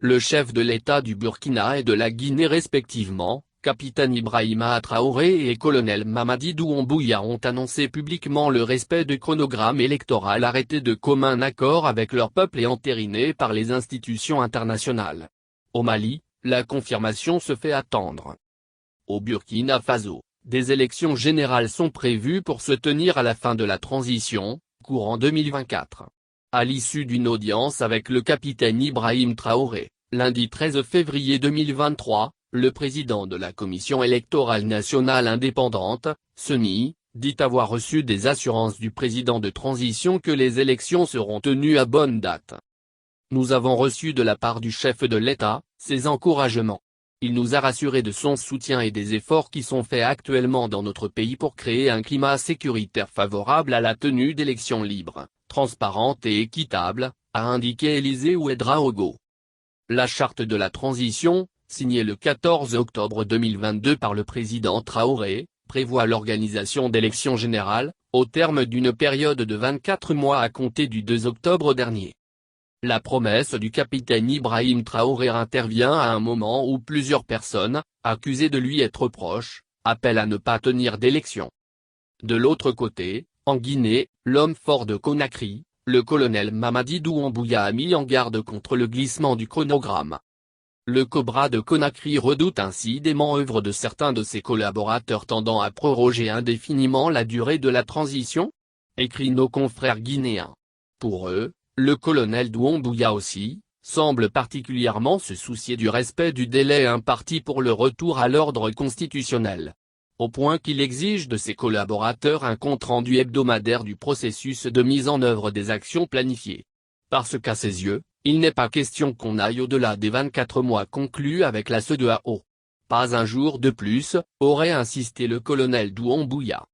le chef de l'État du Burkina et de la Guinée respectivement, capitaine Ibrahima Traoré et colonel Mamadi Doumbouya ont annoncé publiquement le respect du chronogramme électoral arrêté de commun accord avec leur peuple et entériné par les institutions internationales. Au Mali, la confirmation se fait attendre. Au Burkina Faso, des élections générales sont prévues pour se tenir à la fin de la transition, courant 2024. À l'issue d'une audience avec le capitaine Ibrahim Traoré, lundi 13 février 2023, le président de la Commission électorale nationale indépendante, CENI, dit avoir reçu des assurances du président de transition que les élections seront tenues à bonne date. Nous avons reçu de la part du chef de l'État, ses encouragements. Il nous a rassuré de son soutien et des efforts qui sont faits actuellement dans notre pays pour créer un climat sécuritaire favorable à la tenue d'élections libres, transparentes et équitables, a indiqué Élisée Ouédraogo. La charte de la transition, signée le 14 octobre 2022 par le président Traoré, prévoit l'organisation d'élections générales, au terme d'une période de 24 mois à compter du 2 octobre dernier. La promesse du capitaine Ibrahim Traoré intervient à un moment où plusieurs personnes, accusées de lui être proches, appellent à ne pas tenir d'élections. De l'autre côté, en Guinée, l'homme fort de Conakry, le colonel Mamadi Doumbouya a mis en garde contre le glissement du chronogramme. Le Cobra de Conakry redoute ainsi des manœuvres de certains de ses collaborateurs tendant à proroger indéfiniment la durée de la transition, écrit nos confrères guinéens. Pour eux, le colonel Doumbouya aussi, semble particulièrement se soucier du respect du délai imparti pour le retour à l'ordre constitutionnel. Au point qu'il exige de ses collaborateurs un compte-rendu hebdomadaire du processus de mise en œuvre des actions planifiées. Parce qu'à ses yeux, il n'est pas question qu'on aille au-delà des 24 mois conclus avec la CEDEAO. Pas un jour de plus, aurait insisté le colonel Doumbouya.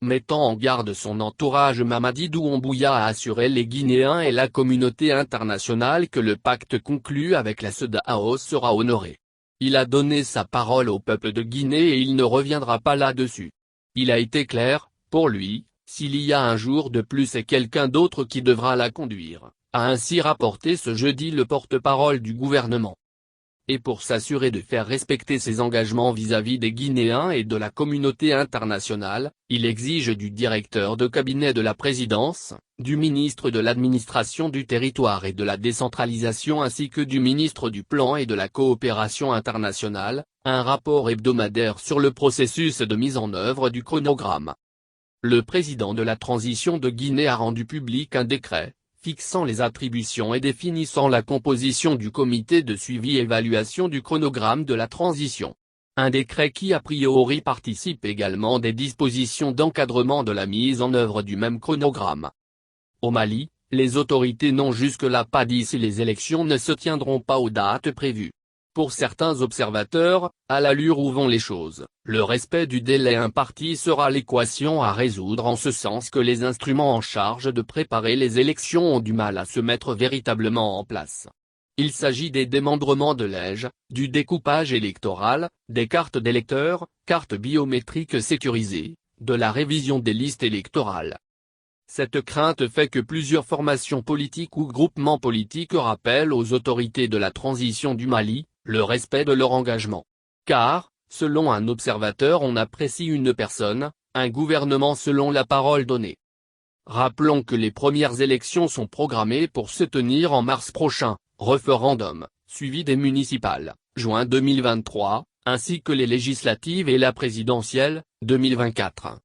Mettant en garde son entourage, Mamadi Doumbouya a assuré les Guinéens et la communauté internationale que le pacte conclu avec la CEDEAO sera honoré. Il a donné sa parole au peuple de Guinée et il ne reviendra pas là-dessus. Il a été clair, pour lui, s'il y a un jour de plus c'est quelqu'un d'autre qui devra la conduire, a ainsi rapporté ce jeudi le porte-parole du gouvernement. Et pour s'assurer de faire respecter ses engagements vis-à-vis des Guinéens et de la communauté internationale, il exige du directeur de cabinet de la présidence, du ministre de l'administration du territoire et de la décentralisation ainsi que du ministre du plan et de la coopération internationale, un rapport hebdomadaire sur le processus de mise en œuvre du chronogramme. Le président de la transition de Guinée a rendu public un décret, fixant les attributions et définissant la composition du comité de suivi-évaluation du chronogramme de la transition. Un décret qui a priori participe également des dispositions d'encadrement de la mise en œuvre du même chronogramme. Au Mali, les autorités n'ont jusque-là pas dit si les élections ne se tiendront pas aux dates prévues. Pour certains observateurs, à l'allure où vont les choses, le respect du délai imparti sera l'équation à résoudre en ce sens que les instruments en charge de préparer les élections ont du mal à se mettre véritablement en place. Il s'agit des démembrements de l'EJ, du découpage électoral, des cartes d'électeurs, cartes biométriques sécurisées, de la révision des listes électorales. Cette crainte fait que plusieurs formations politiques ou groupements politiques rappellent aux autorités de la transition du Mali, le respect de leur engagement. Car, selon un observateur, on apprécie une personne, un gouvernement selon la parole donnée. Rappelons que les premières élections sont programmées pour se tenir en mars prochain, référendum, suivi des municipales, juin 2023, ainsi que les législatives et la présidentielle, 2024.